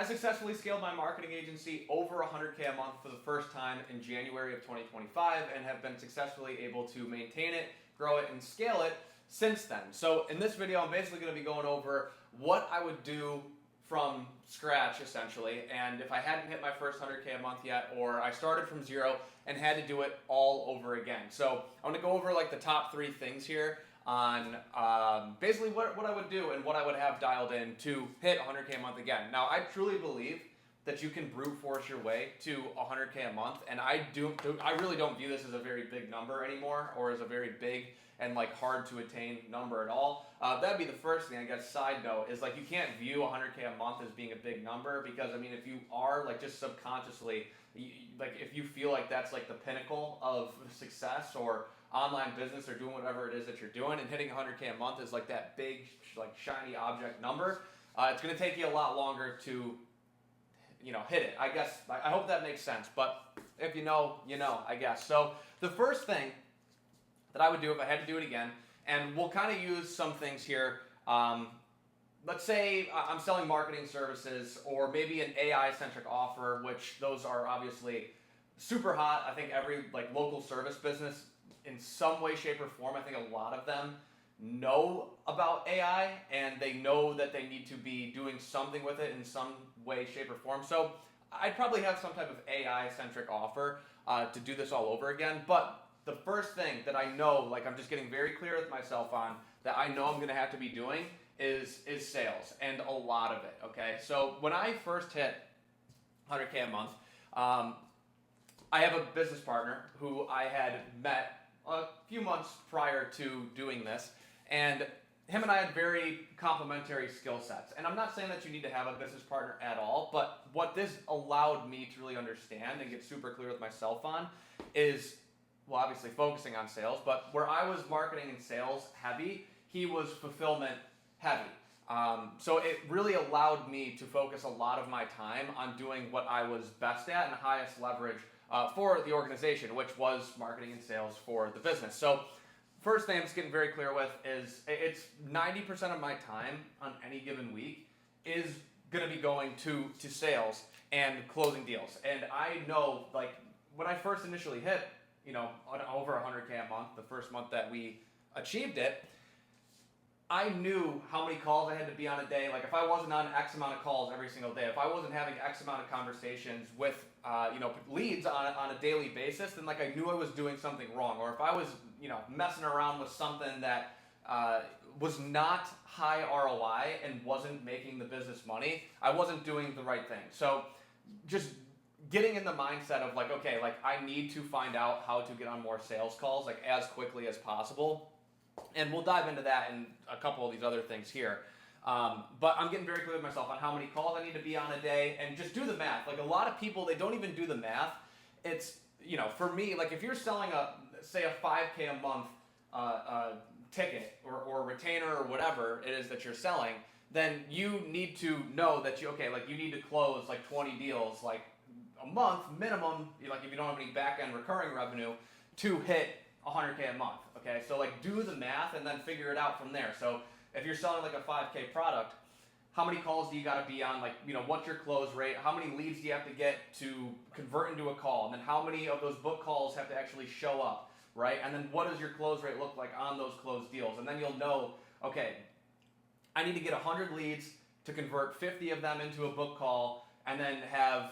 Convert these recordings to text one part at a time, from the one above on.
I successfully scaled my marketing agency over 100K a month for the first time in January of 2025 and have been successfully able to maintain it, grow it, and scale it since then. So in this video, I'm basically going to be going over what I would do from scratch essentially, and if I hadn't hit my first 100K a month yet, or I started from zero and had to do it all over again. So I'm going to go over like the top 3 things here on basically what I would do and what I would have dialed in to hit 100K a month again. Now, I truly believe that you can brute force your way to 100K a month, and I really don't view this as a very big number anymore, or as a very big and like hard to attain number at all. That'd be the first thing, I guess. Side note is like you can't view 100K a month as being a big number, because I mean, if you are like just subconsciously, like if you feel like that's like the pinnacle of success or online business or doing whatever it is that you're doing, and hitting 100K a month is like that big like shiny object number, it's going to take you a lot longer to hit it. I guess I hope that makes sense, but if you know, you know, I guess. So the first thing that I would do if I had to do it again, and we'll kind of use some things here. Let's say I'm selling marketing services, or maybe an AI-centric offer, which those are obviously super hot. I think every like local service business in some way, shape, or form, I think a lot of them know about AI, and they know that they need to be doing something with it in some way, shape, or form. So I'd probably have some type of AI-centric offer to do this all over again. But the first thing that I know, like I'm just getting very clear with myself on, that I know I'm going to have to be doing is sales, and a lot of it, okay? So when I first hit 100K a month, I have a business partner who I had met a few months prior to doing this, and him and I had very complementary skill sets. And I'm not saying that you need to have a business partner at all, but what this allowed me to really understand and get super clear with myself on is, well, obviously focusing on sales, but where I was marketing and sales heavy, he was fulfillment heavy. So it really allowed me to focus a lot of my time on doing what I was best at and highest leverage for the organization, which was marketing and sales for the business. So first thing I'm just getting very clear with is it's 90% of my time on any given week is going to be going to sales and closing deals. And I know, like, when I first initially hit, over 100K a month, the first month that we achieved it, I knew how many calls I had to be on a day. Like if I wasn't on X amount of calls every single day, if I wasn't having X amount of conversations with leads on a daily basis, then like I knew I was doing something wrong. Or if I was messing around with something that was not high ROI and wasn't making the business money, I wasn't doing the right thing. So just getting in the mindset of like, okay, like I need to find out how to get on more sales calls like as quickly as possible. And we'll dive into that in a couple of these other things here. But I'm getting very clear with myself on how many calls I need to be on a day, and just do the math. Like a lot of people, they don't even do the math. It's, for me, like if you're selling say a 5K a month ticket or retainer or whatever it is that you're selling, then you need to know that you need to close like 20 deals like a month minimum, like if you don't have any back-end recurring revenue, to hit 100K a month, okay? So like do the math and then figure it out from there. So if you're selling like a 5K product, how many calls do you gotta be on? Like, what's your close rate? How many leads do you have to get to convert into a call? And then how many of those book calls have to actually show up, right? And then what does your close rate look like on those closed deals? And then you'll know, okay, I need to get 100 leads to convert 50 of them into a book call, and then have,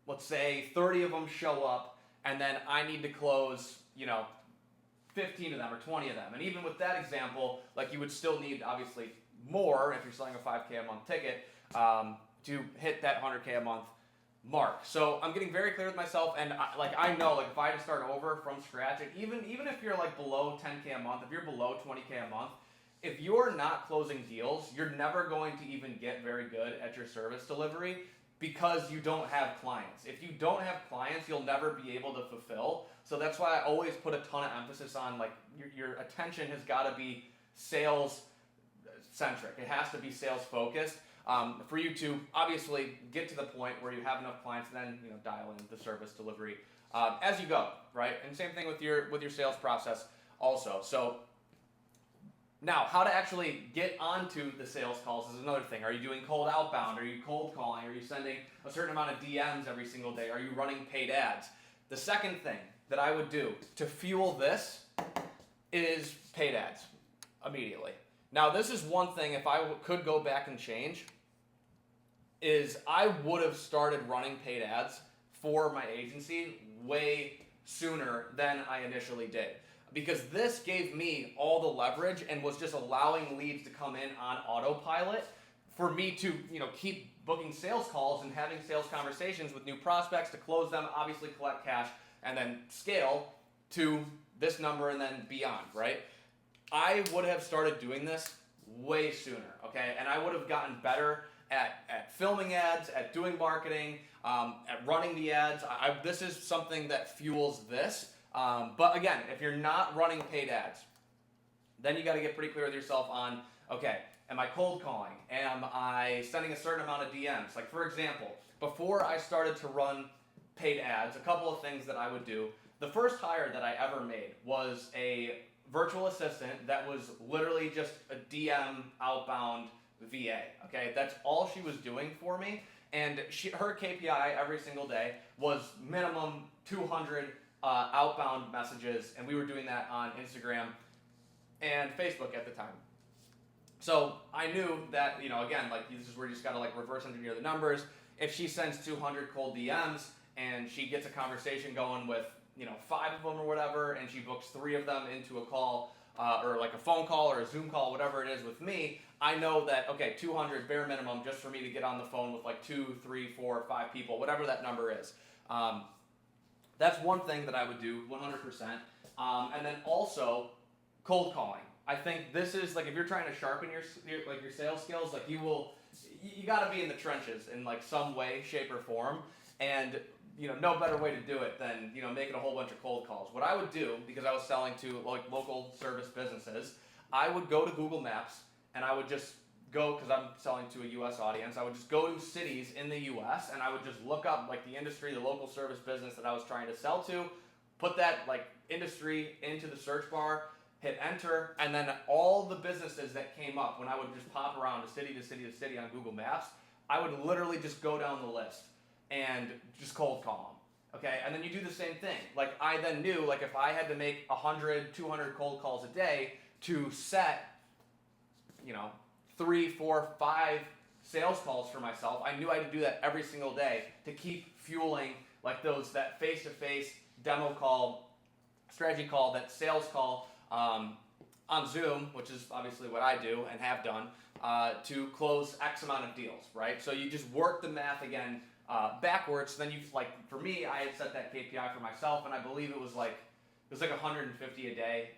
let's say, 30 of them show up, and then I need to close, 15 of them or 20 of them. And even with that example, like you would still need obviously more if you're selling a 5K a month ticket to hit that 100K a month mark. So I'm getting very clear with myself, and I know like if I had to start over from scratch, and even if you're like below 10K a month, if you're below 20K a month, if you're not closing deals, you're never going to even get very good at your service delivery, because you don't have clients. If you don't have clients, you'll never be able to fulfill. So that's why I always put a ton of emphasis on like your attention has got to be sales centric. It has to be sales focused for you to obviously get to the point where you have enough clients, and then dial in the service delivery as you go, right? And same thing with your sales process also. So Now, how to actually get onto the sales calls is another thing. Are you doing cold outbound? Are you cold calling? Are you sending a certain amount of DMs every single day? Are you running paid ads? The second thing that I would do to fuel this is paid ads immediately. Now, this is one thing, if I could go back and change, is I would have started running paid ads for my agency way sooner than I initially did. Because this gave me all the leverage and was just allowing leads to come in on autopilot for me to, keep booking sales calls and having sales conversations with new prospects to close them, obviously collect cash, and then scale to this number and then beyond, right? I would have started doing this way sooner, okay? And I would have gotten better at filming ads, at doing marketing, at running the ads. This is something that fuels this. But again, if you're not running paid ads, then you got to get pretty clear with yourself on, okay, am I cold calling? Am I sending a certain amount of DMs? Like, for example, before I started to run paid ads, a couple of things that I would do. The first hire that I ever made was a virtual assistant that was literally just a DM outbound VA, okay? That's all she was doing for me, and her KPI every single day was minimum 200 outbound messages, and we were doing that on Instagram and Facebook at the time. So I knew that, again, like, this is where you just gotta reverse engineer the numbers. If she sends 200 cold DMs and she gets a conversation going with 5 of them or whatever, and she books 3 of them into a call, or like a phone call or a Zoom call, whatever it is with me, I know that, okay, 200 bare minimum just for me to get on the phone with 2, 3, 4, 5 people, whatever that number is. That's one thing that I would do 100%. And then also cold calling. I think this is if you're trying to sharpen your sales skills, you got to be in the trenches in some way, shape, or form. And no better way to do it than making a whole bunch of cold calls. What I would do, because I was selling to local service businesses, I would go to Google Maps and I would just go, because I'm selling to a U.S. audience, I would just go to cities in the U.S. and I would just look up the industry, the local service business that I was trying to sell to, put that industry into the search bar, hit enter, and then all the businesses that came up when I would just pop around to city to city to city on Google Maps, I would literally just go down the list and just cold call them, okay? And then you do the same thing. I then knew, if I had to make 100, 200 cold calls a day to set, 3, 4, 5 sales calls for myself, I knew I had to do that every single day to keep fueling that face-to-face demo call, strategy call, that sales call on Zoom, which is obviously what I do and have done, to close X amount of deals, right? So you just work the math again backwards. Then for me, I had set that KPI for myself, and I believe it was 150 a day,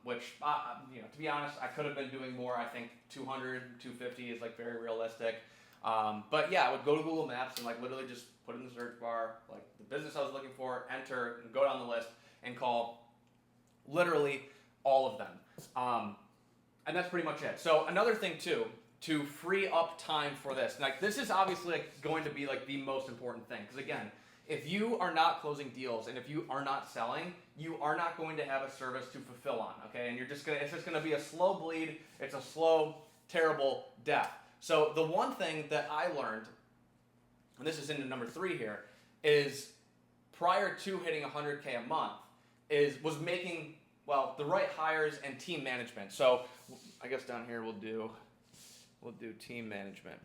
which, to be honest, I could have been doing more. I think 200, 250 is very realistic. But yeah, I would go to Google Maps and literally just put in the search bar, the business I was looking for, enter, and go down the list and call literally all of them. And that's pretty much it. So another thing too, to free up time for this, this is obviously going to be the most important thing, because again, if you are not closing deals and if you are not selling, you are not going to have a service to fulfill on, okay? And it's just gonna be a slow bleed. It's a slow, terrible death. So the one thing that I learned, and this is into number 3 here, is prior to hitting 100K a month, was making, the right hires and team management. So I guess down here we'll do team management.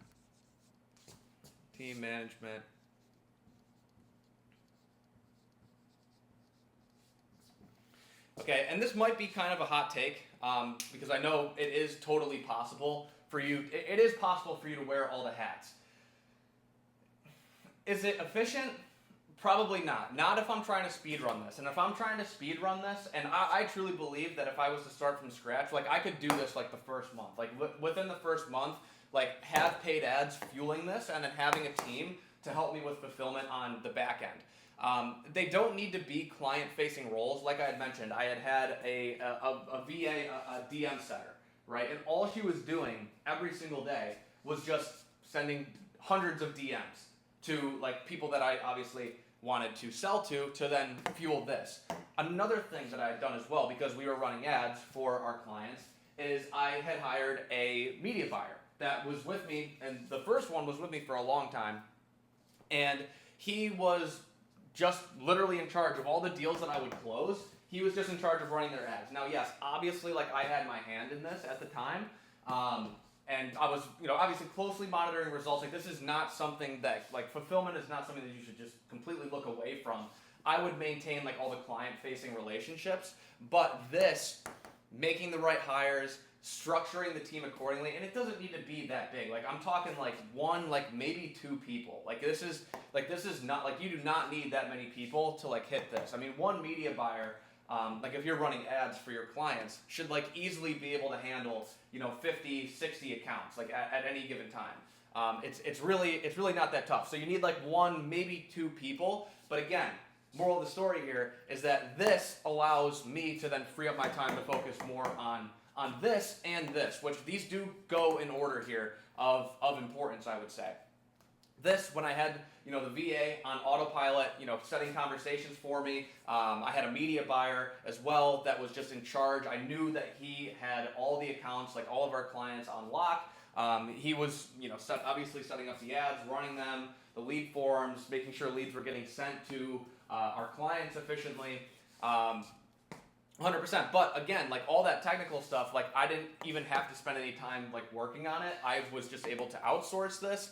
Team management. Okay, and this might be kind of a hot take, because I know it is totally possible for you. It is possible for you to wear all the hats. Is it efficient? Probably not. Not if I'm trying to speed run this. And if I'm trying to speed run this, and I truly believe that if I was to start from scratch, I could do this the first month. Within the first month, have paid ads fueling this, and then having a team to help me with fulfillment on the back end. They don't need to be client-facing roles. Like I had mentioned, I had a VA, a DM setter, right? And all she was doing every single day was just sending hundreds of DMs to people that I obviously wanted to sell to then fuel this. Another thing that I had done as well, because we were running ads for our clients, is I had hired a media buyer that was with me, and the first one was with me for a long time, and he was just literally in charge of all the deals that I would close. He was just in charge of running their ads. Now, yes, obviously, like I had my hand in this at the time, and I was, obviously closely monitoring results. Like this is not something that, like fulfillment is not something that you should just completely look away from. I would maintain like all the client-facing relationships, but this, making the right hires, structuring the team accordingly, and it doesn't need to be that big. Like I'm talking like one, like maybe two people. Like this is not like you do not need that many people to like hit this. I mean, one media buyer, like if you're running ads for your clients, should like easily be able to handle 50, 60 accounts like at any given time. It's really not that tough. So you need like one, maybe two people. But again, moral of the story here is that this allows me to then free up my time to focus more on this and this, which these do go in order here of importance, I would say. This, when I had, the VA on autopilot, setting conversations for me. I had a media buyer as well that was just in charge. I knew that he had all the accounts, like all of our clients on lock. He was, obviously setting up the ads, running them, the lead forms, making sure leads were getting sent to our clients efficiently. 100%. But again, like all that technical stuff, like I didn't even have to spend any time like working on it. I was just able to outsource this.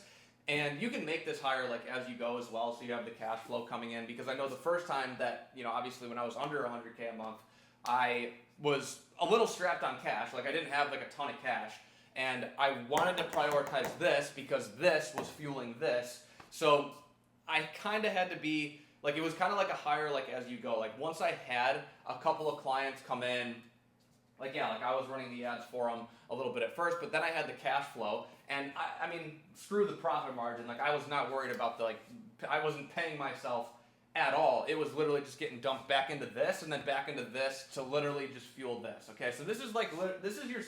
And you can make this hire like as you go as well, so you have the cash flow coming in. Because I know the first time that, obviously when I was under 100K a month, I was a little strapped on cash. Like I didn't have like a ton of cash. And I wanted to prioritize this because this was fueling this. So I kind of had to be, like it was kind of like a hire like as you go. Like once I had a couple of clients come in, like I was running the ads for them a little bit at first, but then I had the cash flow, and I mean, screw the profit margin. Like I was not worried about I wasn't paying myself at all. It was literally just getting dumped back into this and then back into this to literally just fuel this. Okay, so this is your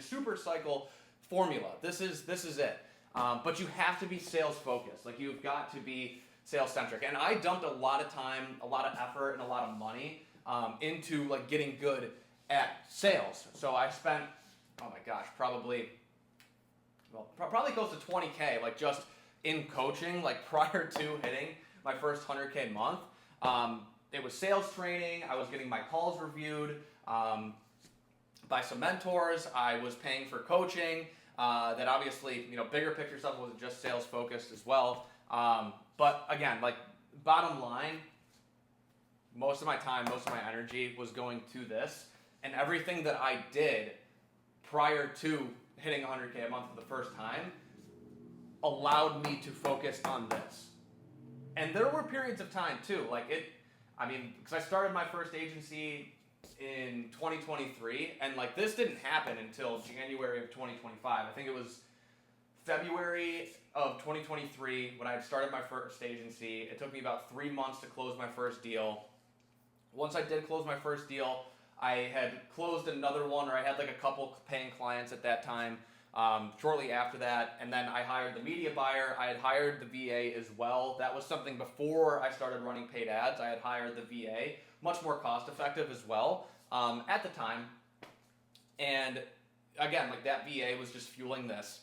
super cycle formula. This is it. But you have to be sales focused. Like you've got to be sales centric, and I dumped a lot of time, a lot of effort, and a lot of money into like getting good at sales. So I spent, oh my gosh, probably close to 20K, like just in coaching, like prior to hitting my first 100K month. It was sales training. I was getting my calls reviewed by some mentors. I was paying for coaching. That obviously, bigger picture stuff wasn't just sales focused as well. But again, like bottom line, most of my time, most of my energy was going to this. And everything that I did prior to hitting 100K a month for the first time allowed me to focus on this. And there were periods of time too, because I started my first agency in 2023, and like this didn't happen until January of 2025. I think it was February of 2023 when I had started my first agency. It took me about 3 months to close my first deal. Once I did close my first deal, I had closed another one, or I had like a couple paying clients at that time shortly after that. And then I hired the media buyer. I had hired the VA as well. That was something before I started running paid ads. I had hired the VA, much more cost effective as well at the time. And again, like that VA was just fueling this.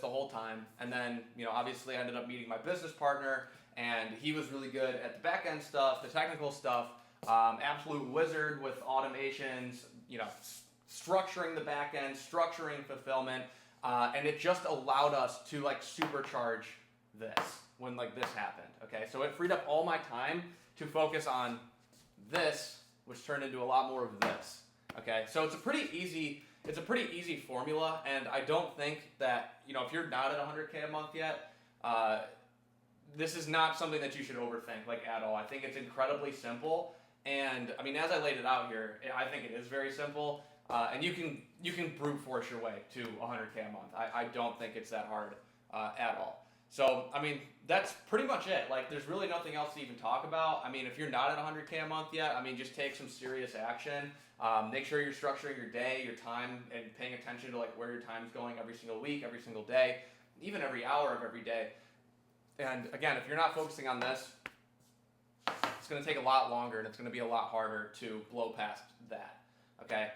The whole time. And then, obviously I ended up meeting my business partner, and he was really good at the back end stuff, the technical stuff. Absolute wizard with automations, structuring the back end, structuring fulfillment, and it just allowed us to like supercharge this when like this happened. Okay, so it freed up all my time to focus on this, which turned into a lot more of this. Okay, so it's a pretty easy formula, and I don't think that if you're not at 100K a month yet, this is not something that you should overthink like at all. I think it's incredibly simple. And I mean, as I laid it out here, I think it is very simple, and you can brute force your way to 100K a month. I don't think it's that hard at all. So I mean, that's pretty much it. Like, there's really nothing else to even talk about. I mean, if you're not at 100K a month yet, I mean, just take some serious action. Make sure you're structuring your day, your time, and paying attention to like where your time's going every single week, every single day, even every hour of every day. And again, if you're not focusing on this, it's going to take a lot longer, and it's going to be a lot harder to blow past that. Okay.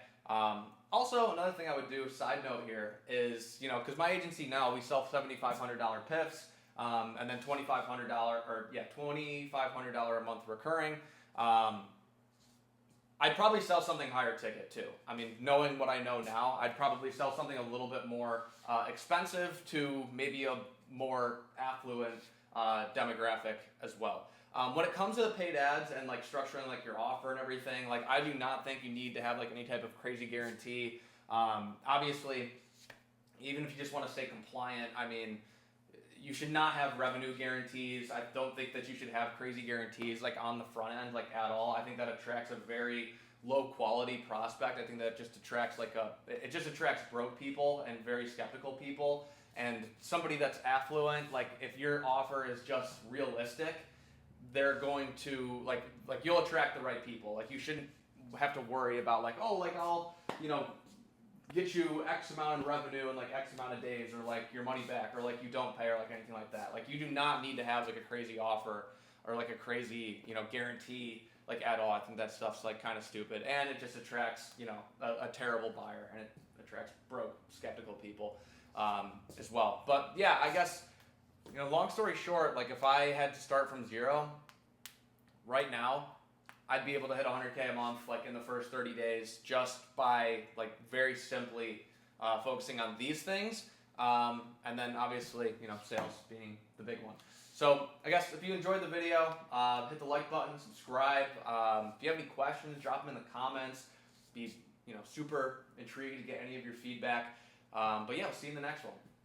Also, another thing I would do, side note here, is, because my agency now, we sell $7,500 PIFs, and then $2,500 a month recurring. I'd probably sell something higher ticket too. I mean, knowing what I know now, I'd probably sell something a little bit more expensive to maybe a more affluent demographic as well. When it comes to the paid ads and like structuring like your offer and everything, like I do not think you need to have like any type of crazy guarantee. Obviously, even if you just want to stay compliant, I mean, you should not have revenue guarantees. I don't think that you should have crazy guarantees like on the front end, like at all. I think that attracts a very low quality prospect. I think that just attracts it just attracts broke people and very skeptical people. And somebody that's affluent, like if your offer is just realistic, they're going to like you'll attract the right people. Like you shouldn't have to worry about like, oh, like I'll, get you X amount in revenue in like X amount of days, or like your money back, or like you don't pay, or like anything like that. Like you do not need to have like a crazy offer or like a crazy, guarantee like at all. I think that stuff's like kind of stupid, and it just attracts, a terrible buyer, and it attracts broke, skeptical people as well. But yeah, I guess, long story short, like if I had to start from zero right now, I'd be able to hit 100K a month like in the first 30 days just by like very simply focusing on these things, and then obviously sales being the big one. So I guess if you enjoyed the video, hit the like button, subscribe. If you have any questions, drop them in the comments. Be super intrigued to get any of your feedback. But yeah, we'll see you in the next one.